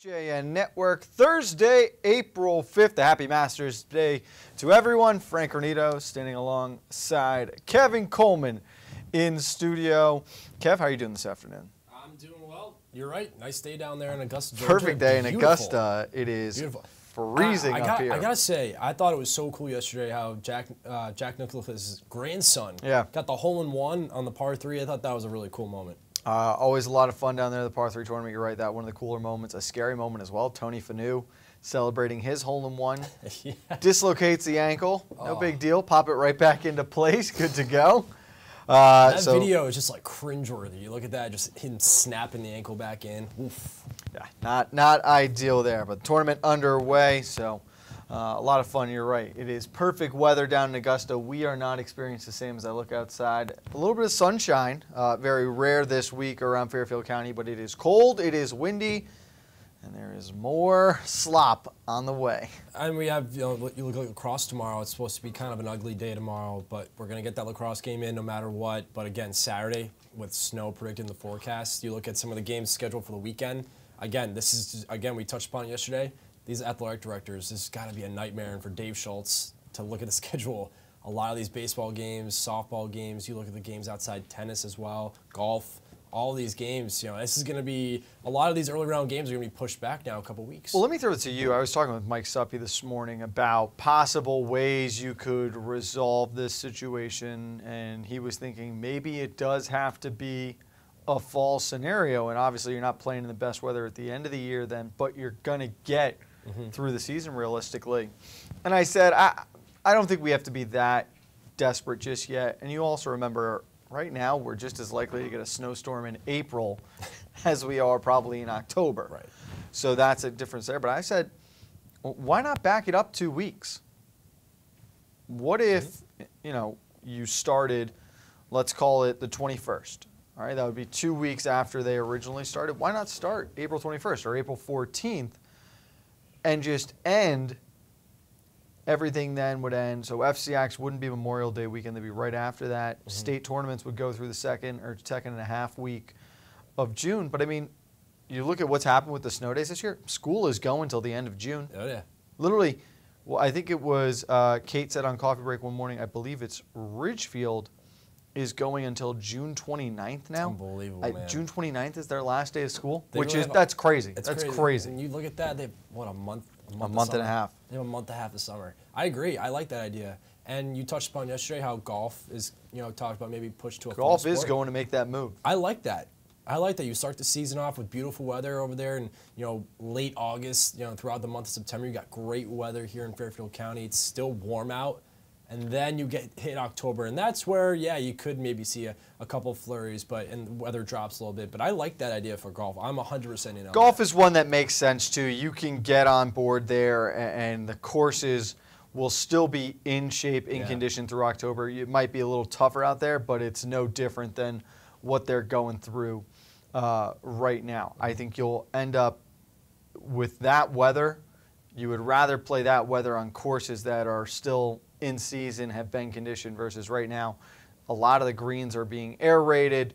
JN Network, Thursday, April 5th. A happy Masters Day to everyone. Frank Granito standing alongside Kevin Coleman in studio. Kev, how are you doing this afternoon? I'm doing well. You're right. Nice day down there in Augusta, Georgia. Perfect day in Beautiful. Augusta. It is freezing up here. I gotta say, I thought it was so cool yesterday how Jack Nicklaus's grandson got the hole-in-one on the par 3. I thought that was a really cool moment. Always a lot of fun down there, the par 3 tournament. You're right, that one of the cooler moments. A scary moment as well. Tony Fanu celebrating his hole-in-one. Yeah. Dislocates the ankle. No big deal. Pop it right back into place. Good to go. That video is just like cringeworthy. You look at that, just him snapping the ankle back in. Oof. Yeah, not ideal there, but the tournament underway, so a lot of fun. You're right. It is perfect weather down in Augusta. We are not experiencing the same as I look outside. A little bit of sunshine, very rare this week around Fairfield County, but it is cold, it is windy, and there is more slop on the way. And we have, you look at lacrosse tomorrow. It's supposed to be kind of an ugly day tomorrow, but we're going to get that lacrosse game in no matter what. But again, Saturday with snow predicted in the forecast. You look at some of the games scheduled for the weekend. Again, we touched upon it yesterday. These athletic directors, this has got to be a nightmare. And for Dave Schultz to look at the schedule, a lot of these baseball games, softball games, you look at the games outside tennis as well, golf, all these games, this is going to be, a lot of these early round games are going to be pushed back now a couple weeks. Well, let me throw it to you. I was talking with Mike Suppy this morning about possible ways you could resolve this situation, and he was thinking maybe it does have to be a fall scenario, and obviously you're not playing in the best weather at the end of the year then, but you're going to get through the season realistically. And I said, I don't think we have to be that desperate just yet. And you also remember, right now we're just as likely to get a snowstorm in April as we are probably in October. Right. So that's a difference there. But I said, why not back it up 2 weeks? What if, you started, let's call it the 21st. All right, that would be 2 weeks after they originally started. Why not start April 21st or April 14th and just end? Everything then would end. So FCIACs wouldn't be Memorial Day weekend. They'd be right after that. State tournaments would go through the second and a half week of June. But, I mean, you look at what's happened with the snow days this year. School is going until the end of June. Oh, yeah. Literally, well, I think it was Kate said on Coffee Break one morning, I believe it's Ridgefield is going until June 29th now. Unbelievable, man. June 29th is their last day of school, that's crazy. That's crazy. And you look at that, they have, what, a month and a half. They have a month and a half of summer. I agree. I like that idea. And you touched upon yesterday how golf is, talked about maybe pushed to a fall sport. Golf is going to make that move. I like that. I like that. You start the season off with beautiful weather over there, and late August, throughout the month of September, you got great weather here in Fairfield County. It's still warm out. And then you hit October, and that's where, you could maybe see a couple of flurries, and the weather drops a little bit. But I like that idea for golf. I'm 100% in on golf is one that makes sense, too. You can get on board there, and the courses will still be in shape, in condition through October. It might be a little tougher out there, but it's no different than what they're going through right now. I think you'll end up with that weather. You would rather play that weather on courses that are still in season, have been conditioned, versus right now a lot of the greens are being aerated.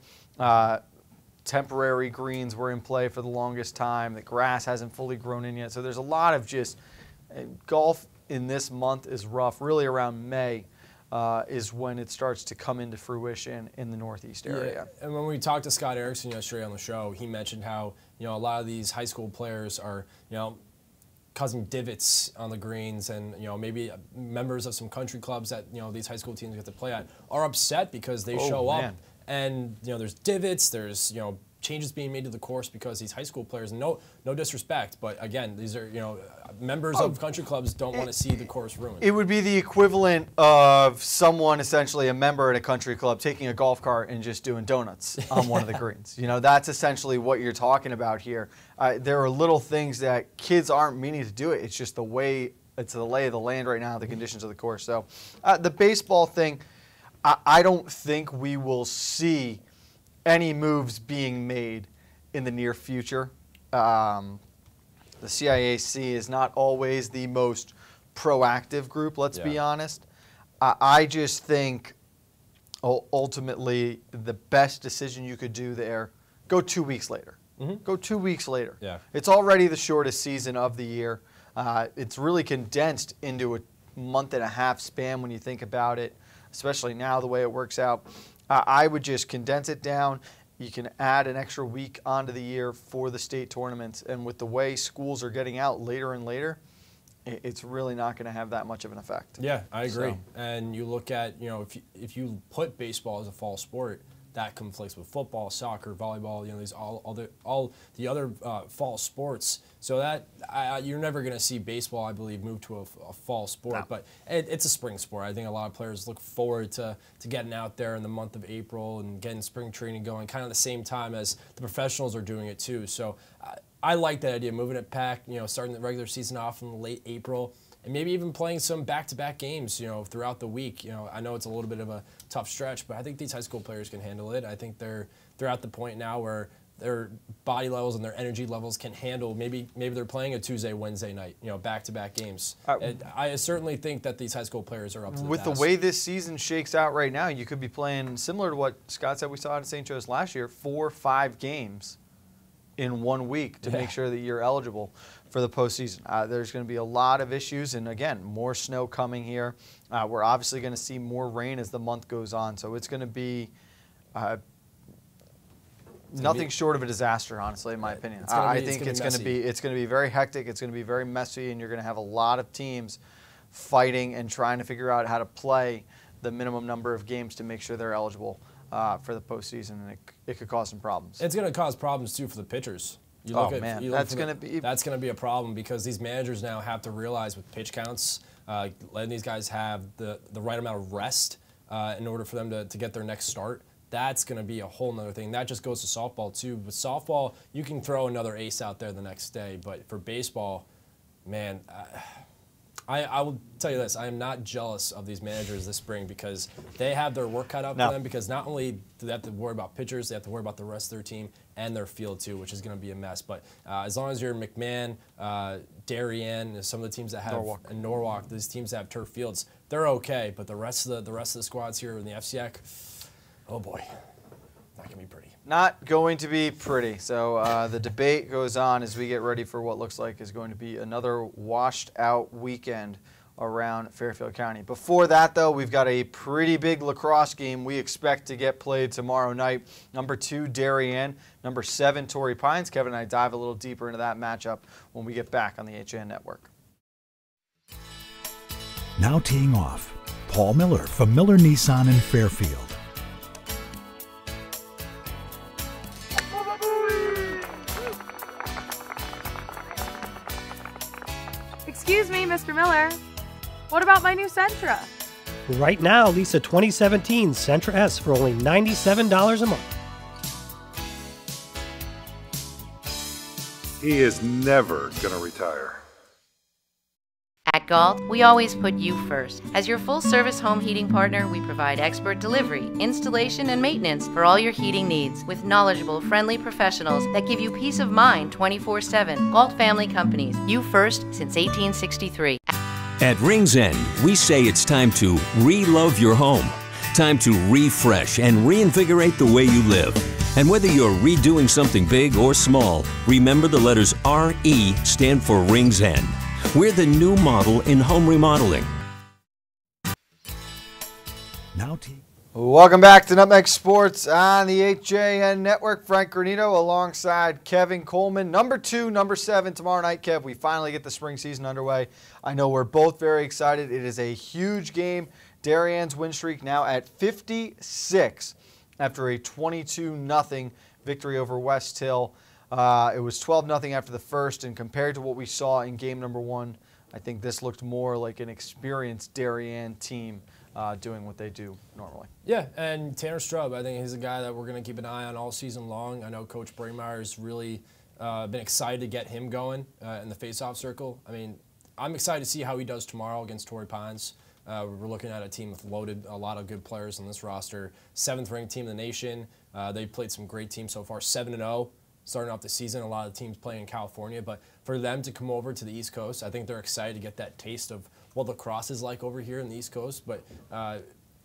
Temporary greens were in play for the longest time. The grass hasn't fully grown in yet. So there's a lot of golf in this month is rough. Really around May is when it starts to come into fruition in the Northeast area. Yeah. And when we talked to Scott Erickson yesterday on the show, he mentioned how a lot of these high school players are causing divots on the greens, and maybe members of some country clubs that these high school teams get to play at are upset because they show up and there's divots, there's changes being made to the course because these high school players, no disrespect, but again, these are members of country clubs don't want to see the course ruined. It would be the equivalent of someone, essentially a member at a country club, taking a golf cart and just doing donuts on one of the greens. That's essentially what you're talking about here. There are little things that kids aren't meaning to do it. It's just the lay of the land right now, the conditions of the course. So the baseball thing, I don't think we will see any moves being made in the near future. The CIAC is not always the most proactive group, let's be honest. I just think ultimately the best decision you could do there, go 2 weeks later. Go 2 weeks later. Yeah. It's already the shortest season of the year. It's really condensed into a month-and-a-half span when you think about it, especially now the way it works out. I would just condense it down. You can add an extra week onto the year for the state tournaments, and with the way schools are getting out later and later, it's really not going to have that much of an effect. Yeah, I agree. And you look at, if you put baseball as a fall sport, that conflicts with football, soccer, volleyball, these all the other fall sports. So that you're never going to see baseball, I believe, move to a fall sport. No. But it's a spring sport. I think a lot of players look forward to getting out there in the month of April and getting spring training going, kind of the same time as the professionals are doing it too. So I like that idea, moving it back. Starting the regular season off in late April. And maybe even playing some back-to-back games, throughout the week. I know it's a little bit of a tough stretch, but I think these high school players can handle it. I think they're at the point now where their body levels and their energy levels can handle. Maybe they're playing a Tuesday, Wednesday night, back-to-back games. I certainly think that these high school players are up to the task. With the way this season shakes out right now, you could be playing similar to what Scott said we saw at St. Joe's last year, 4 or 5 games in 1 week to make sure that you're eligible for the postseason. There's going to be a lot of issues, and again, more snow coming here. We're obviously going to see more rain as the month goes on, so it's going to be nothing short of a disaster, honestly, in my opinion. I think it's going to be very hectic. It's going to be very messy, and you're going to have a lot of teams fighting and trying to figure out how to play the minimum number of games to make sure they're eligible for the postseason, and it could cause some problems. It's going to cause problems too for the pitchers. That's going to be a problem because these managers now have to realize with pitch counts, letting these guys have the right amount of rest in order for them to get their next start. That's going to be a whole nother thing. That just goes to softball too. With softball, you can throw another ace out there the next day, but for baseball, man, I will tell you this, I am not jealous of these managers this spring because they have their work cut out for them, because not only do they have to worry about pitchers, they have to worry about the rest of their team and their field too, which is going to be a mess. But as long as you're McMahon, Darien, some of the teams that have Norwalk, these teams that have turf fields, they're okay. But the rest of the squads here in the FCIAC, oh boy, not going to be pretty. Not going to be pretty. So the debate goes on as we get ready for what looks like is going to be another washed out weekend around Fairfield County. Before that, though, we've got a pretty big lacrosse game we expect to get played tomorrow night. Number 2, Darien. Number 7, Torrey Pines. Kevin and I dive a little deeper into that matchup when we get back on the HAN Network. Now teeing off, Paul Miller from Miller Nissan in Fairfield. Excuse me, Mr. Miller. What about my new Sentra? Right now, lease a 2017 Sentra S for only $97 a month. He is never going to retire. At Galt, we always put you first. As your full-service home heating partner, we provide expert delivery, installation, and maintenance for all your heating needs with knowledgeable, friendly professionals that give you peace of mind 24/7. Galt Family Companies, you first since 1863. At Rings End, we say it's time to re-love your home. Time to refresh and reinvigorate the way you live. And whether you're redoing something big or small, remember the letters RE stand for Rings End. We're the new model in home remodeling. Welcome back to Nutmeg Sports on the HAN Network. Frank Granito alongside Kevin Coleman. Number 2, number 7 tomorrow night, Kev. We finally get the spring season underway. I know we're both very excited. It is a huge game. Darien's win streak now at 56 after a 22-0 victory over West Hill. It was 12-0 after the first, and compared to what we saw in game number 1, I think this looked more like an experienced Darien team doing what they do normally. Yeah, and Tanner Strub, I think he's a guy that we're going to keep an eye on all season long. I know Coach Braemeyer's really been excited to get him going in the face-off circle. I mean, I'm excited to see how he does tomorrow against Torrey Pines. We're looking at a team with a lot of good players on this roster. 7th-ranked team in the nation. They've played some great teams so far, 7-0. Starting off the season, a lot of teams playing in California, but for them to come over to the East Coast, I think they're excited to get that taste of what lacrosse is like over here in the East Coast. But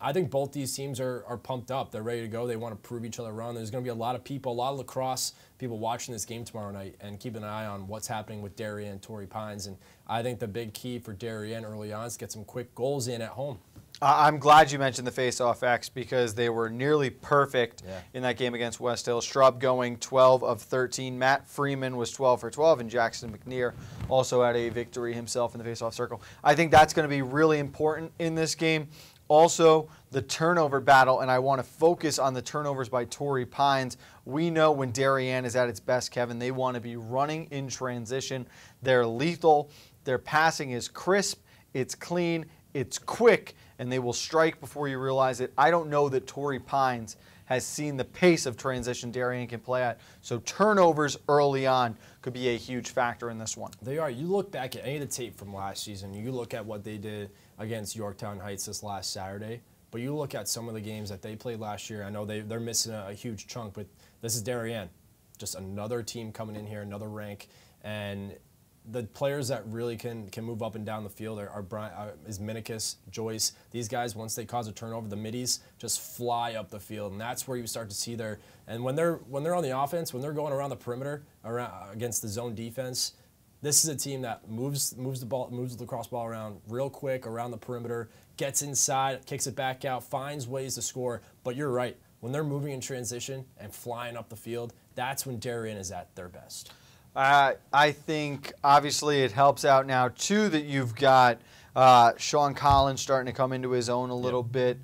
I think both these teams are pumped up. They're ready to go. They want to prove each other wrong. There's going to be a lot of people, a lot of lacrosse people watching this game tomorrow night and keeping an eye on what's happening with Darien and Torrey Pines. And I think the big key for Darien early on is to get some quick goals in at home. I'm glad you mentioned the face-off X because they were nearly perfect in that game against West Hill. Strub going 12 of 13. Matt Freeman was 12 for 12, and Jackson McNear also had a victory himself in the face-off circle. I think that's going to be really important in this game. Also, the turnover battle, and I want to focus on the turnovers by Torrey Pines. We know when Darien is at its best, Kevin, they want to be running in transition. They're lethal. Their passing is crisp. It's clean. It's quick, and they will strike before you realize it. I don't know that Torrey Pines has seen the pace of transition Darien can play at, so turnovers early on could be a huge factor in this one. They are. You look back at any of the tape from last season, you look at what they did against Yorktown Heights this last Saturday, but you look at some of the games that they played last year. I know they're missing a huge chunk, but this is Darien, just another team coming in here, another rank, and the players that really can move up and down the field is Minikis, Joyce. These guys, once they cause a turnover, the middies just fly up the field, and that's where you start to see their. And when they're on the offense, when they're going around the perimeter against the zone defense, this is a team that moves the lacrosse ball around real quick around the perimeter, gets inside, kicks it back out, finds ways to score. But you're right, when they're moving in transition and flying up the field, that's when Darien is at their best. I think, obviously, it helps out now, too, that you've got Sean Collins starting to come into his own a little bit.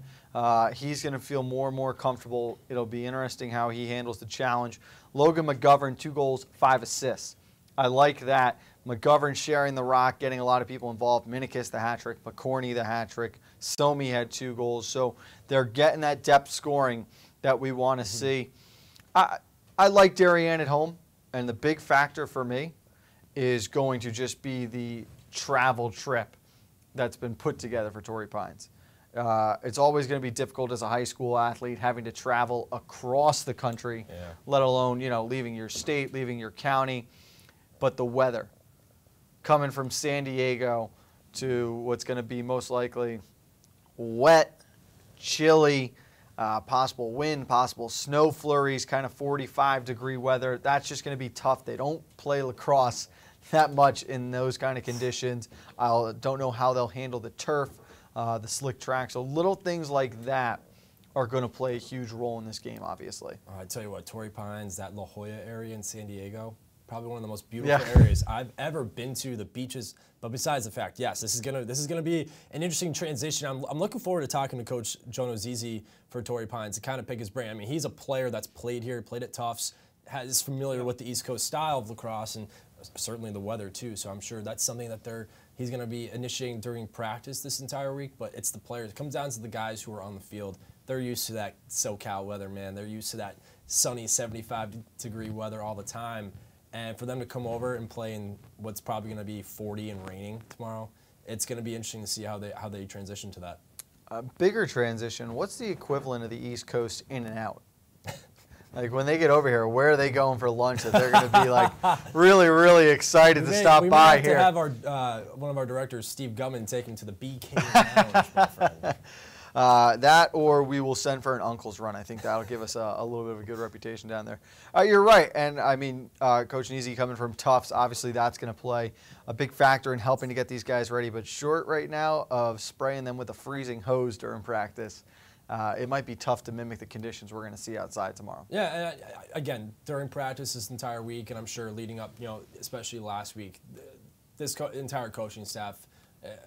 He's going to feel more and more comfortable. It'll be interesting how he handles the challenge. Logan McGovern, 2 goals, 5 assists. I like that. McGovern sharing the rock, getting a lot of people involved. Minikis, the hat trick. McCorney, the hat trick. Somi had 2 goals. So they're getting that depth scoring that we want to see. I like Darien at home. And the big factor for me is going to just be the travel trip that's been put together for Torrey Pines. It's always going to be difficult as a high school athlete having to travel across the country, let alone, leaving your state, leaving your county. But the weather, coming from San Diego to what's going to be most likely wet, chilly, possible wind, possible snow flurries, kind of 45-degree weather. That's just going to be tough. They don't play lacrosse that much in those kind of conditions. I don't know how they'll handle the turf, the slick track. So little things like that are going to play a huge role in this game, obviously. I tell you what, Torrey Pines, that La Jolla area in San Diego, probably one of the most beautiful areas I've ever been to. The beaches, but besides the fact, yes, this is gonna be an interesting transition. I'm looking forward to talking to Coach Jono Zizi for Torrey Pines to kind of pick his brain. I mean, he's a player that's played here, played at Tufts, is familiar with the East Coast style of lacrosse and certainly the weather too. So I'm sure that's something that he's going to be initiating during practice this entire week. But it's the players. It comes down to the guys who are on the field. They're used to that SoCal weather, man. They're used to that sunny 75-degree weather all the time. And for them to come over and play in what's probably going to be 40 and raining tomorrow, it's going to be interesting to see how they transition to that. A bigger transition, what's the equivalent of the East Coast in and out? Like when they get over here, where are they going for lunch that they're going to be like really, really excited to stop by here? We have to have one of our directors, Steve Gumman, take him to the BK Lounge, my friend. That or we will send for an uncle's run. I think that'll give us a little bit of a good reputation down there. You're right. And, I mean, Coach Neasy coming from Tufts, obviously that's going to play a big factor in helping to get these guys ready. But short right now of spraying them with a freezing hose during practice, it might be tough to mimic the conditions we're going to see outside tomorrow. Yeah, and again, during practice this entire week, and I'm sure leading up, especially last week, this entire coaching staff,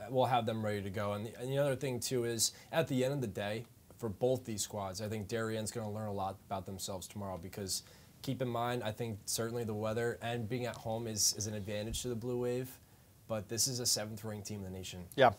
we'll have them ready to go. And the other thing, too, is at the end of the day, for both these squads, I think Darien's going to learn a lot about themselves tomorrow because keep in mind, I think certainly the weather and being at home is an advantage to the Blue Wave, but this is a 7th-ranked team in the nation. Yeah.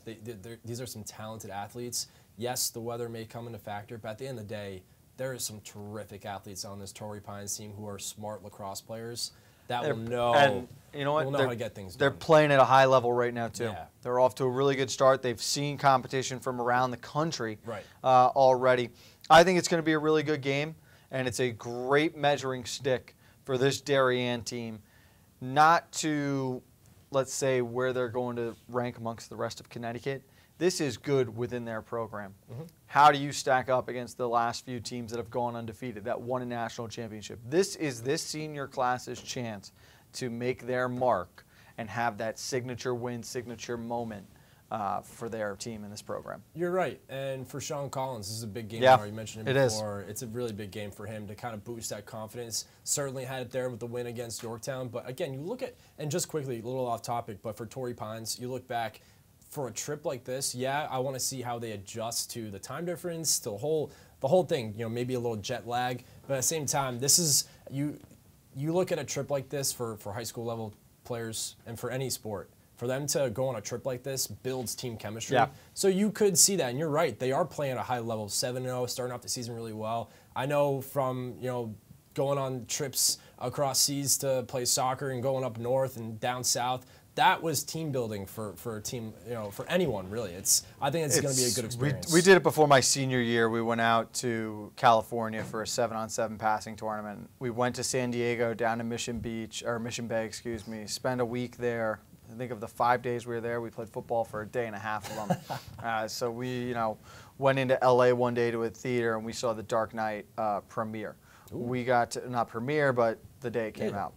These are some talented athletes. Yes, the weather may come into factor, but at the end of the day, there are some terrific athletes on this Torrey Pines team who are smart lacrosse players that will know, and you know what? Will know how to get things done. They're playing at a high level right now, too. Yeah. They're off to a really good start. They've seen competition from around the country right. Already. I think it's going to be a really good game, and it's a great measuring stick for this Darien team, not to, let's say, where they're going to rank amongst the rest of Connecticut. This is good within their program. how do you stack up against the last few teams that have gone undefeated, that won a national championship? This is this senior class's chance to make their mark and have that signature win, signature moment for their team in this program. You're right. And for Sean Collins, this is a big game. Yeah, You mentioned him before. It's a really big game for him to kind of boost that confidence. Certainly had it there with the win against Yorktown. But again, you look at, and just quickly, a little off topic, but for Torrey Pines, you look back, for a trip like this, yeah, I want to see how they adjust to the time difference, to the whole thing. You know, maybe a little jet lag, but at the same time, this is you look at a trip like this for high school level players and for any sport. For them to go on a trip like this builds team chemistry. Yeah. So you could see that, and you're right. They are playing at a high level, 7-0, starting off the season really well. I know from going on trips across seas to play soccer and going up north and down south. That was team building for a team, for anyone really. I think it's going to be a good experience. We did it before my senior year. We went out to California for a 7-on-7 passing tournament. We went to San Diego, down to Mission Bay, spent a week there. I think of the 5 days we were there, we played football for a day and a half of them. So we, went into LA one day to a theater and we saw the Dark Knight premiere. Ooh. We got to, not premiere, but the day it came out.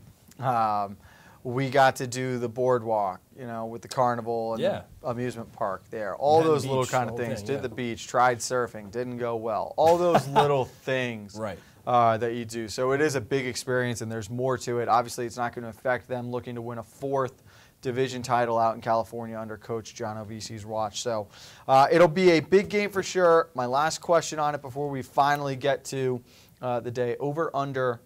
We got to do the boardwalk, with the carnival and the amusement park there. All those little kind of things. Did the beach, tried surfing, didn't go well. All those little things that you do. So it is a big experience, and there's more to it. Obviously, it's not going to affect them looking to win a 4th division title out in California under Coach John Ovisi's watch. So it'll be a big game for sure. My last question on it before we finally get to the day, over under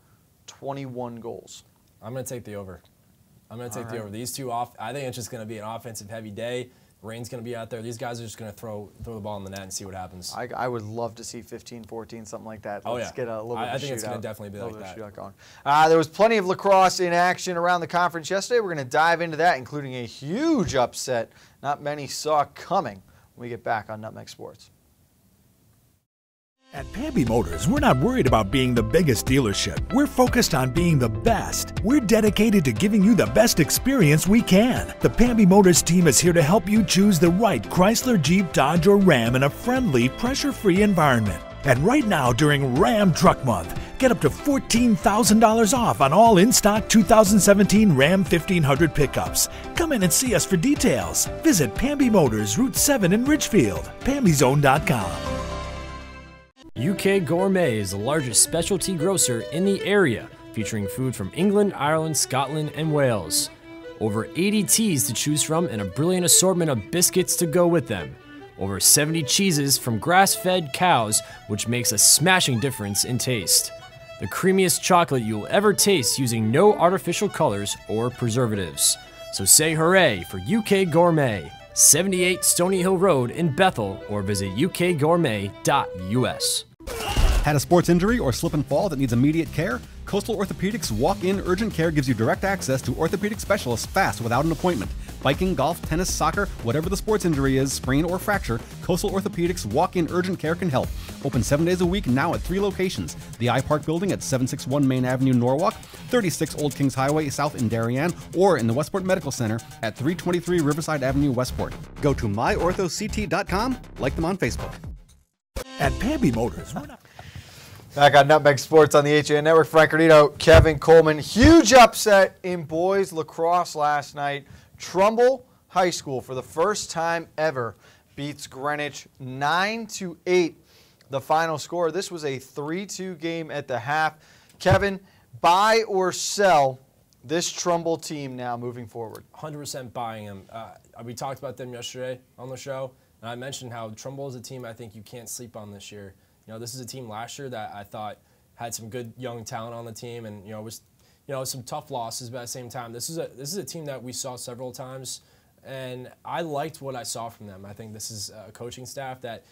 21 goals. I'm going to take the over. I'm going to take the over. These two off. I think it's just going to be an offensive heavy day. Rain's going to be out there. These guys are just going to throw the ball in the net and see what happens. I would love to see 15-14, something like that. Let's get a little bit of a shootout. I think it's going to definitely be like that. Shootout going. There was plenty of lacrosse in action around the conference yesterday. We're going to dive into that, including a huge upset not many saw coming when we get back on Nutmeg Sports. At Pamby Motors, we're not worried about being the biggest dealership. We're focused on being the best. We're dedicated to giving you the best experience we can. The Pamby Motors team is here to help you choose the right Chrysler, Jeep, Dodge, or Ram in a friendly, pressure-free environment. And right now, during Ram Truck Month, get up to $14,000 off on all in-stock 2017 Ram 1500 pickups. Come in and see us for details. Visit Pamby Motors, Route 7 in Ridgefield, PambyZone.com. UK Gourmet is the largest specialty grocer in the area, featuring food from England, Ireland, Scotland, and Wales. Over 80 teas to choose from and a brilliant assortment of biscuits to go with them. Over 70 cheeses from grass-fed cows, which makes a smashing difference in taste. The creamiest chocolate you'll ever taste using no artificial colors or preservatives. So say hooray for UK Gourmet. 78 Stony Hill Road in Bethel, or visit ukgourmet.us. Had a sports injury or slip and fall that needs immediate care? Coastal Orthopedics Walk-In Urgent Care gives you direct access to orthopedic specialists fast without an appointment. Biking, golf, tennis, soccer, whatever the sports injury is, sprain or fracture, Coastal Orthopedics Walk-In Urgent Care can help. Open 7 days a week now at 3 locations. The iPark Building at 761 Main Avenue, Norwalk, 36 Old Kings Highway South in Darien, or in the Westport Medical Center at 323 Riverside Avenue, Westport. Go to myorthoct.com, like them on Facebook. At Pamby Motors, we're not... Back on Nutmeg Sports on the HAN Network. Frank Granito, Kevin Coleman. Huge upset in boys lacrosse last night. Trumbull High School, for the first time ever, beats Greenwich 9-8. The final score. This was a 3-2 game at the half. Kevin, buy or sell this Trumbull team now moving forward? 100% buying them. We talked about them yesterday on the show, and I mentioned how Trumbull is a team I think you can't sleep on this year. This is a team last year that I thought had some good young talent on the team, and was, some tough losses, but at the same time, this is a team that we saw several times, and I liked what I saw from them. I think this is a coaching staff that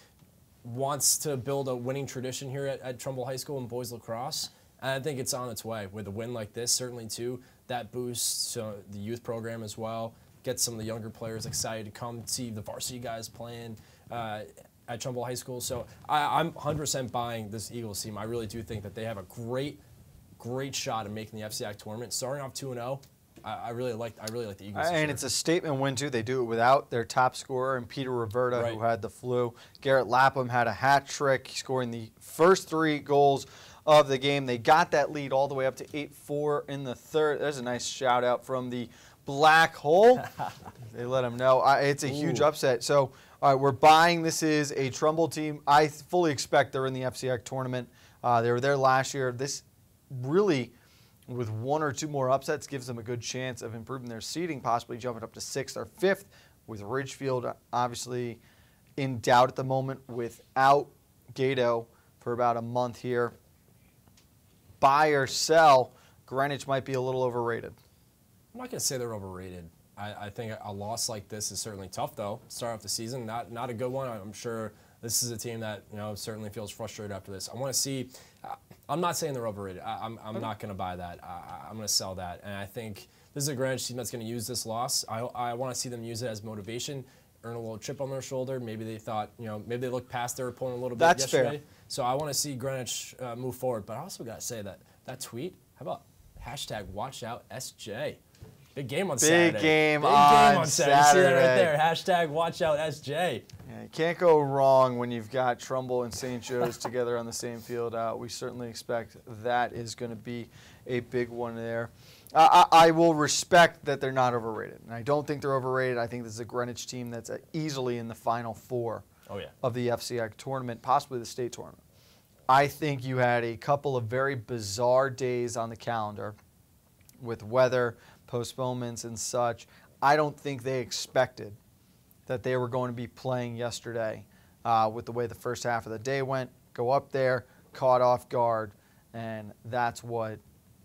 wants to build a winning tradition here at Trumbull High School in boys lacrosse, and I think it's on its way with a win like this. Certainly, too, that boosts the youth program as well. Gets some of the younger players excited to come see the varsity guys playing at Trumbull High School. So I'm 100% buying this Eagles team. I really do think that they have a great shot at making the FCIAC tournament. Starting off 2-0, I really like the Eagles. And it's a statement win too. They do it without their top scorer and Peter Roberta, who had the flu. Garrett Lapham had a hat trick, scoring the first 3 goals of the game. They got that lead all the way up to 8-4 in the third. There's a nice shout out from the Black Hole. They let them know. It's a huge upset. So we're buying. This is a Trumbull team. I fully expect they're in the FCIAC tournament. They were there last year. This really, with 1 or 2 more upsets, gives them a good chance of improving their seeding, possibly jumping up to 6th or 5th, with Ridgefield obviously in doubt at the moment without Gato for about a month here. Buy or sell, Greenwich might be a little overrated. I'm not going to say they're overrated. I think a loss like this is certainly tough, though. Start off the season, not a good one. I'm sure this is a team that certainly feels frustrated after this. I want to see. I'm not saying they're overrated. I'm not going to buy that. I'm going to sell that. And I think this is a Greenwich team that's going to use this loss. I want to see them use it as motivation, earn a little chip on their shoulder. Maybe they thought, maybe they looked past their opponent a little bit yesterday. Fair. So I want to see Greenwich move forward. But I also got to say that tweet. How about #WatchOutSJ? Big game on Saturday. Big game on Saturday. See that right there? #WatchOutSJ. Yeah, you can't go wrong when you've got Trumbull and St. Joe's together on the same field. We certainly expect that is going to be a big one there. I will respect that they're not overrated. And I don't think they're overrated. I think this is a Greenwich team that's easily in the Final Four of the FCIAC tournament, possibly the state tournament. I think you had a couple of very bizarre days on the calendar with weather, postponements, and such. I don't think they expected that they were going to be playing yesterday with the way the first half of the day went. Go up there, caught off guard, and that's what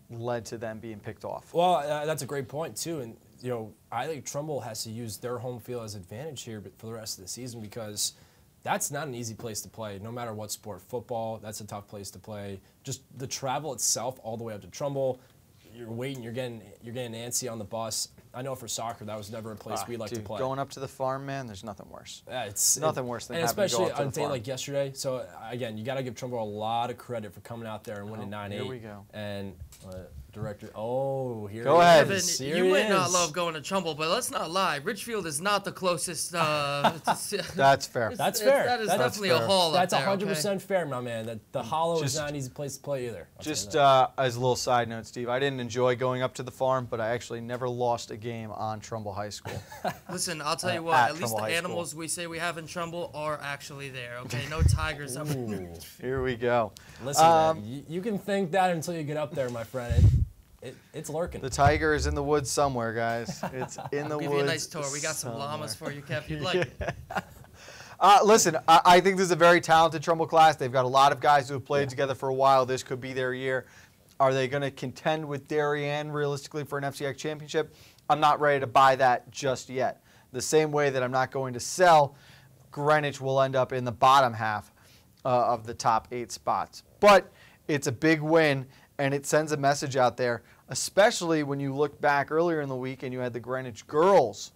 led to them being picked off. Well, that's a great point, too. And, I think Trumbull has to use their home field as advantage here for the rest of the season, because that's not an easy place to play, no matter what sport. Football, that's a tough place to play. Just the travel itself all the way up to Trumbull, you're waiting, you're getting antsy on the bus. I know for soccer, that was never a place we like to play. Going up to the farm, man, there's nothing worse. Yeah, it's nothing worse than having to go up to the farm. Especially on a day like yesterday. So, again, you got to give Trumbull a lot of credit for coming out there and winning 9-8. Here we go. And director, here go ahead. You might not love going to Trumbull, but let's not lie. Ridgefield is not the closest. That's fair. That's fair. That is definitely a haul. That's 100% fair, my man. That the Hollow is not an easy place to play either. Just as a little side note, Steve, I didn't enjoy going up to the farm, but I actually never lost a game on Trumbull High School. Listen, I'll tell you what. At least the animals we say we have in Trumbull are actually there. Okay, no tigers up there. Here we go. Listen, you can think that until you get up there, my friend. It's lurking. The tiger is in the woods somewhere, guys. It's in the woods. Give you a nice tour. We got some llamas for you, Kev. You'd like it. Listen, I think this is a very talented Trumbull class. They've got a lot of guys who have played together for a while. This could be their year. Are they going to contend with Darien realistically for an FCIAC championship? I'm not ready to buy that just yet. The same way that I'm not going to sell, Greenwich will end up in the bottom half of the top 8 spots. But it's a big win, and it sends a message out there, especially when you look back earlier in the week and you had the Greenwich girls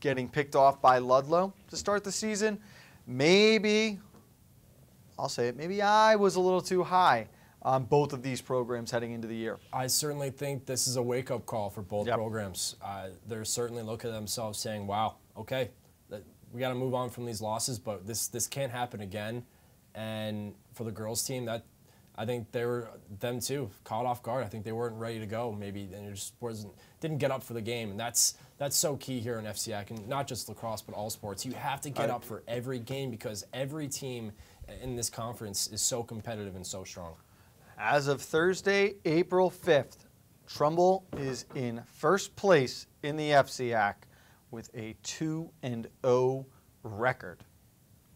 getting picked off by Ludlow to start the season. Maybe, I'll say it, maybe I was a little too high on both of these programs heading into the year. I certainly think this is a wake-up call for both programs. They're certainly looking at themselves saying, wow, okay, we got to move on from these losses, but this can't happen again. And for the girls team, I think them too, caught off guard. I think they weren't ready to go maybe, and it just didn't get up for the game. And that's so key here in FCIAC, and not just lacrosse, but all sports. You have to get up for every game because every team in this conference is so competitive and so strong. As of Thursday, April 5th, Trumbull is in first place in the FCIAC with a 2-0 record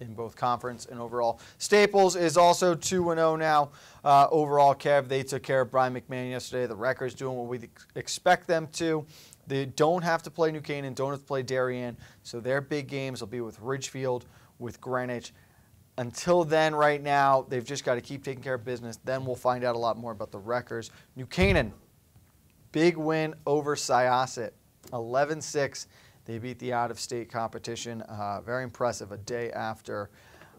in both conference and overall. Staples is also 2-0 now. Overall, Kev, they took care of Brian McMahon yesterday. The record's doing what we expect them to. They don't have to play New Canaan, don't have to play Darien, so their big games will be with Ridgefield, with Greenwich. Until then, right now, they've just got to keep taking care of business. Then we'll find out a lot more about the records. New Canaan, big win over Syosset, 11-6. They beat the out-of-state competition. Very impressive, a day after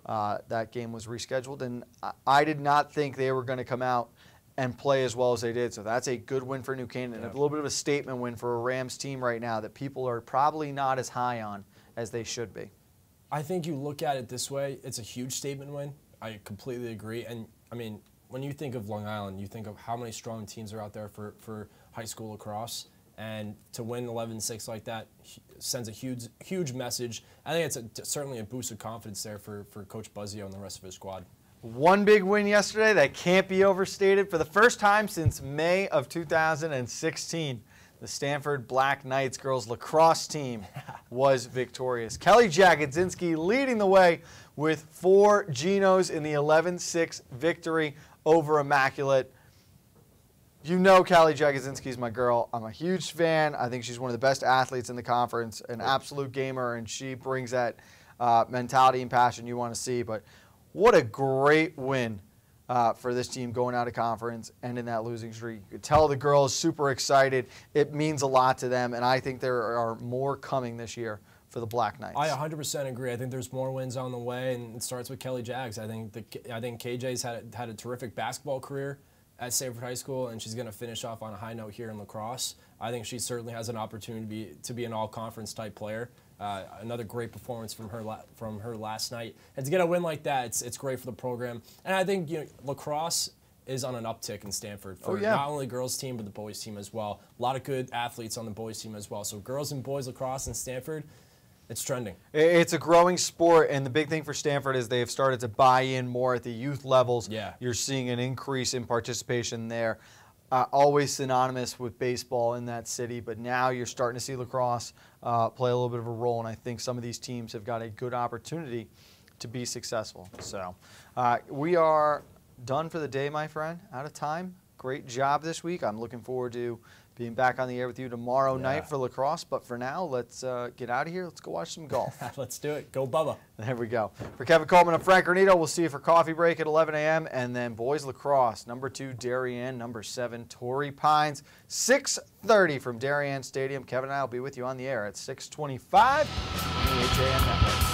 that game was rescheduled. And I did not think they were going to come out and play as well as they did. So that's a good win for New Canaan, and a little bit of a statement win for a Rams team right now that people are probably not as high on as they should be. I think you look at it this way, it's a huge statement win. I completely agree. And, I mean, when you think of Long Island, you think of how many strong teams are out there for high school lacrosse. And to win 11-6 like that sends a huge message. I think it's certainly a boost of confidence there for Coach Buzzio and the rest of his squad. One big win yesterday that can't be overstated. For the first time since May of 2016, the Stanford Black Knights girls lacrosse team was victorious. Kelly Jagodzinski leading the way with 4 Genos in the 11-6 victory over Immaculate. You know Kelly Jagodzinski is my girl. I'm a huge fan. I think she's one of the best athletes in the conference, an absolute gamer, and she brings that mentality and passion you want to see. But what a great win for this team going out of conference and in that losing streak. You could tell the girls super excited. It means a lot to them, and I think there are more coming this year for the Black Knights. I 100% agree. I think there's more wins on the way, and it starts with Kelly Jags. I think KJ's had a terrific basketball career at Sanford High School, and she's going to finish off on a high note here in lacrosse. I think she certainly has an opportunity to be an all-conference type player. Another great performance from her last night, and to get a win like that, it's great for the program. And I think lacrosse is on an uptick in Stanford for not only the girls team but the boys team as well. A lot of good athletes on the boys team as well. So girls and boys lacrosse in Stanford, it's trending. It's a growing sport, and the big thing for Stanford is they have started to buy in more at the youth levels. Yeah. You're seeing an increase in participation there. Always synonymous with baseball in that city, but now you're starting to see lacrosse play a little bit of a role, and I think some of these teams have got a good opportunity to be successful. So we are done for the day, my friend. Out of time. Great job this week. I'm looking forward to being back on the air with you tomorrow night for lacrosse, but for now, let's get out of here. Let's go watch some golf. Let's do it. Go Bubba. There we go. For Kevin Coleman and Frank Granito, we'll see you for coffee break at 11 a.m. and then boys lacrosse, number 2 Darien, number 7 Torrey Pines, 6:30 from Darien Stadium. Kevin and I will be with you on the air at 6:25 on the HAM Network.